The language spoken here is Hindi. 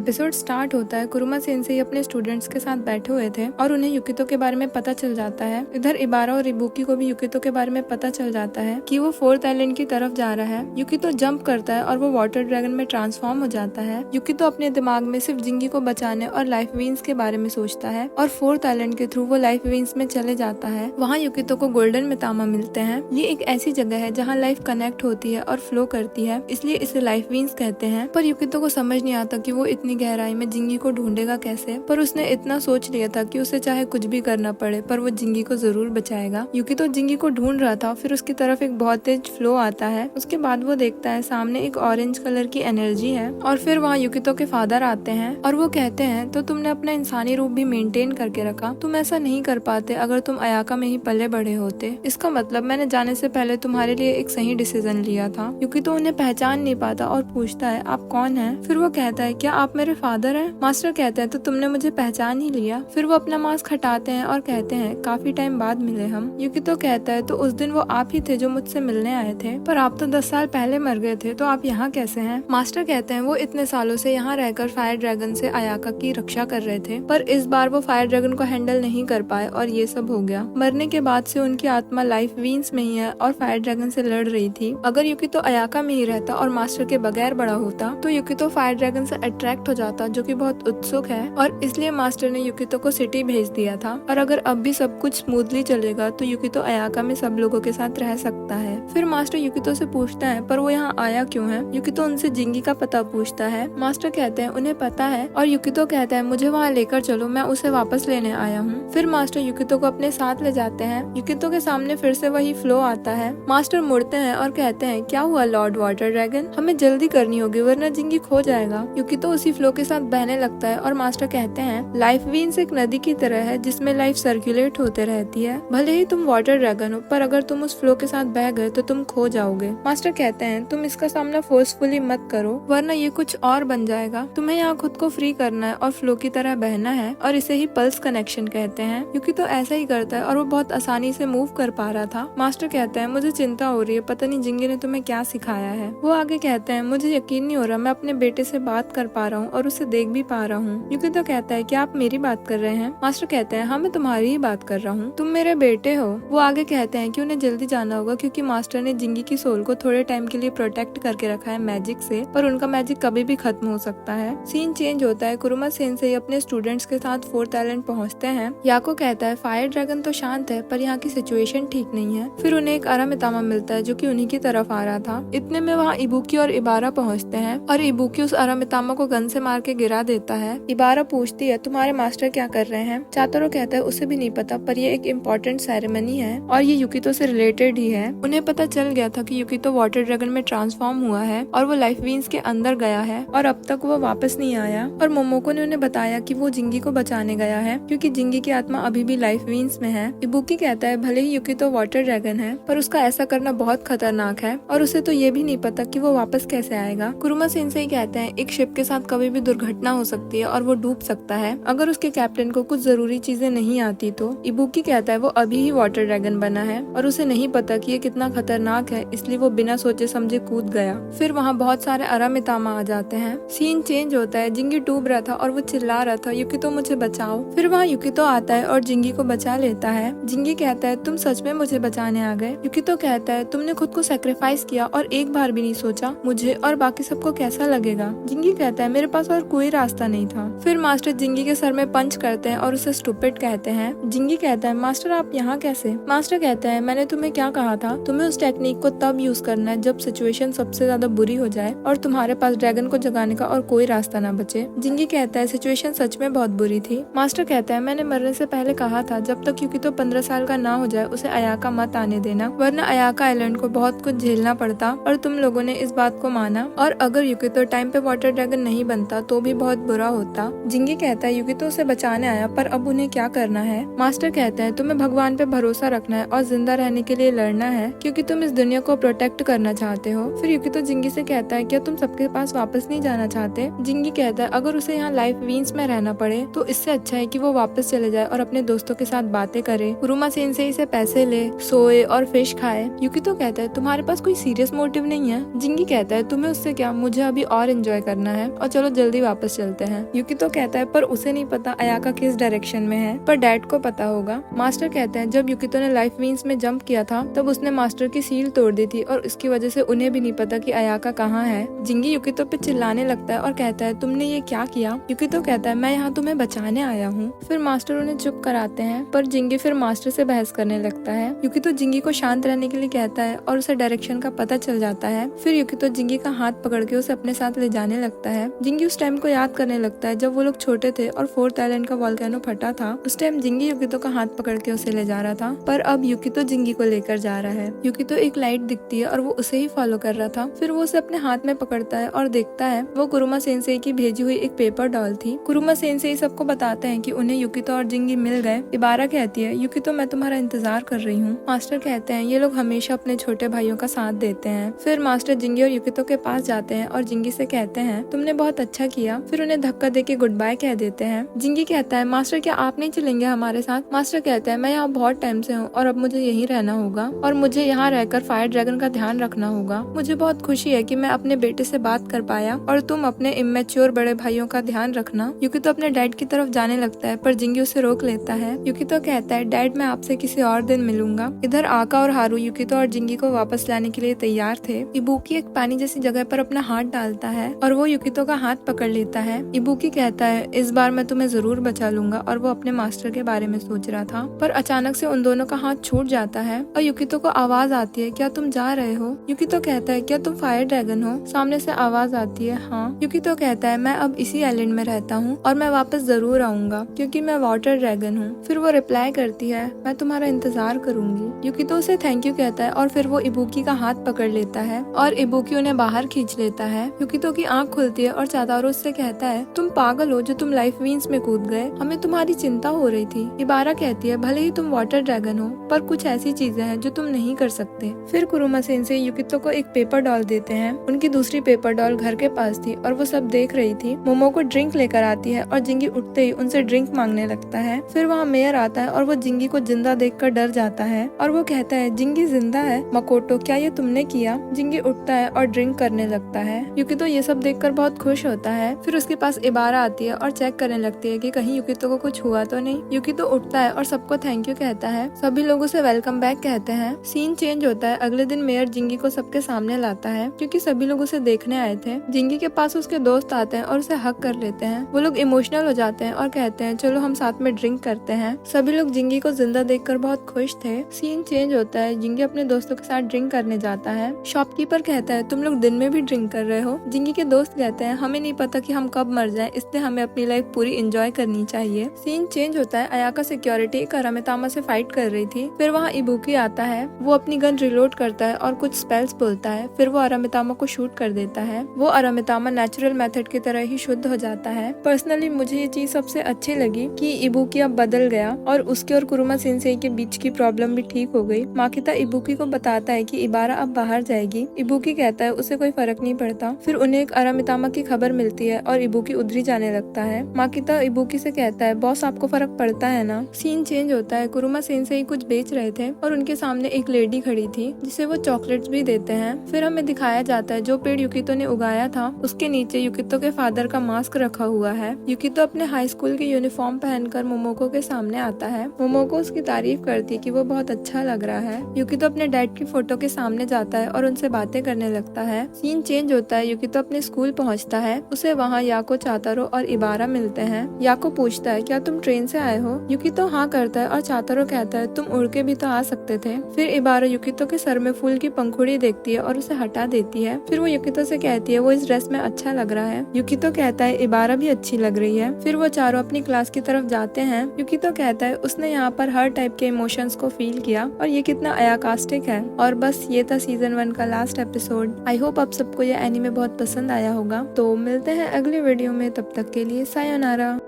एपिसोड स्टार्ट होता है। कुरुमा सेंसेई अपने स्टूडेंट्स के साथ बैठे हुए थे और उन्हें युकितो के बारे में पता चल जाता है। इधर इबारा और इबुकी को भी युकितो के बारे में पता चल जाता है कि वो 4th आइलैंड की तरफ जा रहा है। युकितो जंप करता है और वो वाटर ड्रैगन में ट्रांसफॉर्म हो जाता है। युकितो अपने दिमाग में सिर्फ जिंगी को बचाने और लाइफ वीन्स के बारे में सोचता है और 4th आइलैंड के थ्रू वो लाइफ वीन्स में चले जाता है। वहाँ युकितो को गोल्डन मितामा मिलते हैं। ये एक ऐसी जगह है जहाँ लाइफ कनेक्ट होती है और फ्लो करती है, इसलिए इसे लाइफ वीन्स कहते हैं। पर युकितो को समझ नहीं आता कि वो इतनी गहराई में जिंगी को ढूंढेगा कैसे, पर उसने इतना सोच लिया था कि उसे चाहे कुछ भी करना पड़े पर वो जिंगी को जरूर बचाएगा। युकितो जिंगी को ढूंढ रहा था, फिर उसकी तरफ एक बहुत तेज फ्लो आता है। उसके बाद वो देखता है सामने एक ऑरेंज कलर की एनर्जी है और फिर वहाँ युकितो के फादर आते हैं और वो कहते हैं तो तुमने अपना इंसानी रूप भी मेंटेन करके रखा, तुम ऐसा नहीं कर पाते अगर तुम अयाका में ही पले बढ़े होते। इसका मतलब मैंने जाने से पहले तुम्हारे लिए एक सही डिसीजन लिया था। युकितो उन्हें पहचान नहीं पाता और पूछता है आप कौन है। फिर वो कहता है क्या आप मेरे फादर हैं? मास्टर कहते हैं तो तुमने मुझे पहचान ही लिया। फिर वो अपना मास्क हटाते हैं और कहते हैं काफी टाइम बाद मिले हम। युकितो कहता है तो उस दिन वो आप ही थे जो मुझसे मिलने आए थे, पर आप तो 10 साल पहले मर गए थे, तो आप यहाँ कैसे हैं? मास्टर कहते हैं वो इतने सालों से यहाँ रहकर फायर ड्रैगन से अयाका की रक्षा कर रहे थे, पर इस बार वो फायर ड्रैगन को हैंडल नहीं कर पाए और ये सब हो गया। मरने के बाद से उनकी आत्मा लाइफ वीन्स में ही है और फायर ड्रैगन से लड़ रही थी। अगर युकितो अयाका में ही रहता और मास्टर के बगैर बड़ा होता तो युकितो फायर ड्रैगन से अट्रैक्ट हो जाता, जो कि बहुत उत्सुक है, और इसलिए मास्टर ने युकितो को सिटी भेज दिया था। और अगर अब भी सब कुछ स्मूथली चलेगा तो युकितो अयाका में सब लोगों के साथ रह सकता है। फिर मास्टर युकितो से पूछता है पर वो यहाँ आया क्यों है? युकितो उनसे जिंगी का पता पूछता है। मास्टर कहते हैं उन्हें पता है और युकितो कहता है मुझे वहाँ लेकर चलो, मैं उसे वापस लेने आया हूँ। फिर मास्टर युकितो को अपने साथ ले जाते हैं। युकितो के सामने फिर से वही फ्लो आता है। मास्टर मुड़ते हैं और कहते हैं क्या हुआ लॉर्ड वाटर ड्रैगन, हमें जल्दी करनी होगी वरना जिंगी खो जाएगा। युकितो उसी फ्लो के साथ बहने लगता है और मास्टर कहते हैं लाइफ वीन्स एक नदी की तरह है जिसमें लाइफ सर्कुलेट होते रहती है। भले ही तुम वाटर ड्रैगन हो, पर अगर तुम उस फ्लो के साथ बह गए तो तुम खो जाओगे। मास्टर कहते हैं तुम इसका सामना फोर्सफुली मत करो वरना ये कुछ और बन जाएगा। तुम्हें यहाँ खुद को फ्री करना है और फ्लो की तरह बहना है, और इसे ही पल्स कनेक्शन कहते हैं। युकितो ऐसा ही करता है और वो बहुत आसानी से मूव कर पा रहा था। मास्टर कहते हैं मुझे चिंता हो रही है, पता नहीं जिंगी ने तुम्हें क्या सिखाया है। वो आगे कहते हैं मुझे यकीन नहीं हो रहा मैं अपने बेटे से बात कर पा रहा हूँ और उसे देख भी पा रहा हूँ। युकितो कहता है क्या आप मेरी बात कर रहे हैं? मास्टर कहते हैं हाँ मैं तुम्हारी ही बात कर रहा हूँ, तुम मेरे बेटे हो। वो आगे कहते हैं कि उन्हें जल्दी जाना होगा क्योंकि मास्टर ने जिंगी की सोल को थोड़े टाइम के लिए प्रोटेक्ट करके रखा है मैजिक से, पर उनका मैजिक कभी भी खत्म हो सकता है। सीन चेंज होता है। कुरुमा सेंसेई अपने स्टूडेंट्स के साथ 4th आइलैंड पहुँचते हैं। याको कहता है फायर ड्रैगन तो शांत है पर यहाँ की सिचुएशन ठीक नहीं है। फिर उन्हें एक अरामितामा मिलता है जो कि उन्हीं की तरफ आ रहा था। इतने में वहाँ इबुकी और इबारा पहुँचते हैं और इबुकी उस अरामितामा को गन से मार के गिरा देता है। इबारा पूछती है तुम्हारे मास्टर क्या कर रहे हैं? चातोरो कहता है उसे भी नहीं पता, पर ये एक इम्पोर्टेंट सेरेमनी है और ये युकितो से रिलेटेड ही है। उन्हें पता चल गया था कि युकितो वाटर ड्रैगन में ट्रांसफॉर्म हुआ है और वो लाइफ वीन्स के अंदर गया है और अब तक वो वापस नहीं आया। और मोमोको ने उन्हें बताया कि वो जिंगी को बचाने गया है क्योंकि जिंगी की आत्मा अभी भी लाइफ वीन्स में है। इबुकी कहता है भले ही युकितो वाटर ड्रैगन है पर उसका ऐसा करना बहुत खतरनाक है और उसे तो ये भी नहीं पता कि वो वापस कैसे आएगा। कुरुमा सेंसेई कहते हैं एक शिप के साथ कभी भी दुर्घटना हो सकती है और वो डूब सकता है अगर उसके कैप्टन को कुछ जरूरी चीजें नहीं आती तो। इबुकी कहता है वो अभी ही वाटर ड्रैगन बना है और उसे नहीं पता कि ये कितना खतरनाक है, इसलिए वो बिना सोचे समझे कूद गया। फिर वहाँ बहुत सारे अरामितामा आ जाते हैं। सीन चेंज होता है। जिंगी डूब रहा था और वो चिल्ला रहा था युकितो मुझे बचाओ। फिर वहाँ युकितो आता है और जिंगी को बचा लेता है। जिंगी कहता है तुम सच में मुझे बचाने आ गए? युकितो कहता है तुमने खुद को सैक्रिफाइस किया और एक बार भी नहीं सोचा मुझे और बाकी सबको कैसा लगेगा? जिंगी कहता है मेरे पास और कोई रास्ता नहीं था। फिर मास्टर जिंगी के सर में पंच करते हैं और उसे स्टूपिड कहते हैं। जिंगी कहता है मास्टर आप यहाँ कैसे? मास्टर कहता है मैंने तुम्हें क्या कहा था, तुम्हें उस टेक्निक को तब यूज करना है जब सिचुएशन सबसे ज्यादा बुरी हो जाए और तुम्हारे पास ड्रैगन को जगाने का और कोई रास्ता ना बचे। जिंगी कहता है सिचुएशन सच में बहुत बुरी थी। मास्टर कहता है मैंने मरने से पहले कहा था जब तक युकितो 15 साल का ना हो जाए उसे अयाका मत आने देना, वरना अयाका आइलैंड को बहुत कुछ झेलना पड़ता, और तुम लोगों ने इस बात को माना। और अगर युकितो टाइम पे वाटर ड्रैगन नहीं बनता तो भी बहुत बुरा होता। जिंगी कहता है युकितो उसे बचाने आया पर अब उन्हें क्या करना है? मास्टर कहता है तुम्हें भगवान पे भरोसा रखना है और जिंदा रहने के लिए लड़ना है क्योंकि तुम इस दुनिया को प्रोटेक्ट करना चाहते हो। फिर युकितो जिंगी से कहता है क्या तुम सबके पास वापस नहीं जाना चाहते? जिंगी कहता है अगर उसे यहाँ लाइफ वीन्स में रहना पड़े तो इससे अच्छा है कि वो वापस चले जाए और अपने दोस्तों के साथ बातें करे, कुरुमा सेंसेई से पैसे ले, सोए और फिश खाए। युकितो कहता है तुम्हारे पास कोई सीरियस मोटिव नहीं है? जिंगी कहता है तुम्हें उससे क्या, मुझे अभी और एंजॉय करना है और चलो जल्दी वापस चलते हैं। युकितो कहता है पर उसे नहीं पता अयाका किस डायरेक्शन में है, पर डैड को पता होगा। मास्टर कहते हैं जब युकितो ने लाइफ वीन्स में जंप किया था तब उसने मास्टर की सील तोड़ दी थी और इसकी वजह से उन्हें भी नहीं पता कि अयाका कहाँ है। जिंगी युकितो पे चिल्लाने लगता है और कहता है तुमने ये क्या किया। युकितो कहता है मैं यहाँ तुम्हें बचाने आया हूँ। फिर मास्टर उन्हें चुप कराते हैं, पर जिंगी फिर मास्टर से बहस करने लगता है। युकितो जिंगी को शांत रहने के लिए कहता है और उसे डायरेक्शन का पता चल जाता है। फिर युकितो जिंगी का हाथ पकड़ के उसे अपने साथ ले जाने लगता है। जिंगी उस टाइम को याद करने लगता है जब वो लोग छोटे थे और 4th आइलैंड का वोल्केनो फटा था। उस टाइम जिंगी युकितो का हाथ पकड़ के उसे ले जा रहा था, पर अब युकितो जिंगी को लेकर जा रहा है। युकितो एक लाइट दिखती है और वो उसे ही फॉलो कर रहा था। फिर वो उसे अपने हाथ में पकड़ता है और देखता है वो कुरुमा सेंसेई की भेजी हुई एक पेपर डॉल थी। कुरुमा सेंसेई सबको बताते हैं कि उन्हें युकितो और जिंगी मिल गए। इबारा कहती है युकितो मैं तुम्हारा इंतजार कर रही हूँ। मास्टर कहते हैं ये लोग हमेशा अपने छोटे भाइयों का साथ देते हैं। फिर मास्टर जिंगी और युकितो के पास जाते हैं और जिंगी से कहते हैं तुमने बहुत अच्छा किया। फिर उन्हें धक्का देके गुड बाय कह देते हैं। जिंगी कहता है मास्टर क्या आप नहीं चलेंगे हमारे साथ। मास्टर कहते हैं मैं यहाँ बहुत टाइम से हूँ और अब मुझे यहीं रहना होगा और मुझे यहाँ रहकर फायर ड्रैगन का ध्यान रखना होगा। मुझे बहुत खुशी है कि मैं अपने बेटे से बात कर पाया और तुम अपने इमेच्योर बड़े भाइयों का ध्यान रखना। युकितो अपने डैड की तरफ जाने लगता है पर जिंगी उसे रोक लेता है। युकितो कहता है डैड मैं आपसे किसी और दिन मिलूंगा। इधर आका और हारू युकितो और जिंगी को वापस लाने के लिए तैयार थे। इबुकी एक पानी जैसी जगह पर अपना हाथ डालता है और वो युकितो का हाथ पकड़ लेता है। इबुकी कहता है इस बार मैं तुम्हें जरूर बचा लूंगा और वो अपने मास्टर के बारे में सोच रहा था, पर अचानक से उन दोनों का हाथ छूट जाता है और युकितो को आवाज आती है क्या तुम जा रहे हो। युकितो कहता है क्या तुम फायर ड्रैगन हो। सामने से आवाज आती है हाँ। युकितो कहता है मैं अब इसी आइलैंड में रहता हूँ और मैं वापस जरूर आऊंगा क्योंकि मैं वाटर ड्रैगन हूँ। फिर वो रिप्लाई करती है मैं तुम्हारा इंतजार करूंगी। युकितो उसे थैंक यू कहता है और फिर वो इबुकी का हाथ पकड़ लेता है और इबुकी उन्हें बाहर खींच लेता है। युकितो की आंख खुलती है और चातारो उससे कहता है तुम पागल हो जो तुम लाइफ वीन्स में कूद गए, हमें तुम्हारी चिंता हो रही थी। इबारा कहती है भले ही तुम वाटर ड्रैगन हो पर कुछ ऐसी चीजें हैं जो तुम नहीं कर सकते। फिर कुरुमा सेंसेई युकितो को एक पेपर डॉल देते हैं। उनकी दूसरी पेपर डॉल घर के पास थी और वो सब देख रही थी। मोमो को ड्रिंक लेकर आती है और जिंगी उठते ही उनसे ड्रिंक मांगने लगता है। फिर वहाँ मेयर आता है और वो जिंगी को जिंदा देखकर डर जाता है और वो कहता है जिंगी जिंदा है मकोटो क्या ये तुमने किया। जिंगी उठता है और ड्रिंक करने लगता है। युकितो ये सब देखकर बहुत खुश होता है। फिर उसके पास इबारा आती है और चेक करने लगती है कि कहीं युकितो को कुछ हुआ तो नहीं। युकितो उठता है और सबको थैंक यू कहता है। सभी लोगों से वेलकम बैक कहते हैं। सीन चेंज होता है। अगले दिन मेयर जिंगी को सबके सामने लाता है क्योंकि सभी लोग उसे देखने आए थे। जिंगी के पास उसके दोस्त आते हैं और उसे हक कर लेते हैं। वो लोग इमोशनल हो जाते हैं और कहते हैं चलो हम साथ में ड्रिंक करते हैं। सभी लोग जिंगी को जिंदा देखकर बहुत खुश थे। सीन चेंज होता है। जिंगी अपने दोस्तों के साथ ड्रिंक करने जाता है। शॉपकीपर कहता है तुम लोग दिन में भी ड्रिंक कर रहे हो। जिंगी के दोस्त कहते हैं हमें नहीं पता कि हम कब मर जाएं, इसलिए हमें अपनी लाइफ पूरी एंजॉय करनी चाहिए। सीन चेंज होता है। अयाका सिक्योरिटी एक अरामितामा से फाइट कर रही थी। फिर वहाँ इबुकी आता है। वो अपनी गन रिलोड करता है और कुछ स्पेल्स बोलता है। फिर वो अरामितामा को शूट कर देता है। वो अरामितामा नेचुरल मेथड की तरह ही शुद्ध हो जाता है। पर्सनली मुझे ये चीज सबसे अच्छी लगी कि इबुकी अब बदल गया और उसके और कुरुमा सेंसेई के बीच की प्रॉब्लम भी ठीक हो गई। माकिता इबुकी को बताता है कि इबारा अब बाहर जाएगी। इबुकी कहता है उसे कोई फर्क नहीं पड़ता। फिर उन्हें एक अरामितामा की खबर मिलती है और इबुकी उधरी जाने लगता है। माकिता इबुकी से कहता है बॉस आपको फर्क पड़ता है ना। सीन चेंज होता है। कुरुमा सेंसेई कुछ बेच रहे थे और उनके सामने एक लेडी खड़ी थी जिसे वो चॉकलेट्स भी देते हैं। फिर हमें दिखाया जाता है जो पेड़ युकितो ने उगाया था उसके नीचे युकितो के फादर का मास्क रखा हुआ है। युकितो अपने हाई स्कूल की यूनिफॉर्म पहनकर मोमोको के सामने आता है। मोमोको उसकी तारीफ करती है कि वो बहुत अच्छा लग रहा है। युकितो अपने डैड की फोटो के सामने जाता है और उनसे बातें करने लगता है। सीन चेंज होता है। युकितो अपने स्कूल पहुंचता है। उसे वहाँ याको, चातारो और इबारा मिलते हैं। याको पूछता है क्या तुम ट्रेन से आए हो। युकितो हाँ करता है और चातारो कहता है तुम उड़ के भी तो आ सकते थे। फिर इबारा युकितो के सर में फूल की पंखुड़ी देखती है और उसे हटा देती है। फिर वो युकितो से कहती है वो इस ड्रेस में अच्छा लग रहा है। युकितो कहता है इबारा भी अच्छी लग रही है। फिर वो चारों अपनी क्लास की तरफ जाते हैं। युकितो कहता है उसने यहाँ पर हर टाइप के इमोशंस को फील किया और ये कितना अयाकास्टिक है। और बस ये था सीजन 1 का लास्ट एपिसोड। आई होप आप सबको ये एनीमे बहुत पसंद आया होगा। तो मिलते हैं अगले वीडियो में, तब तक के लिए सायोनारा।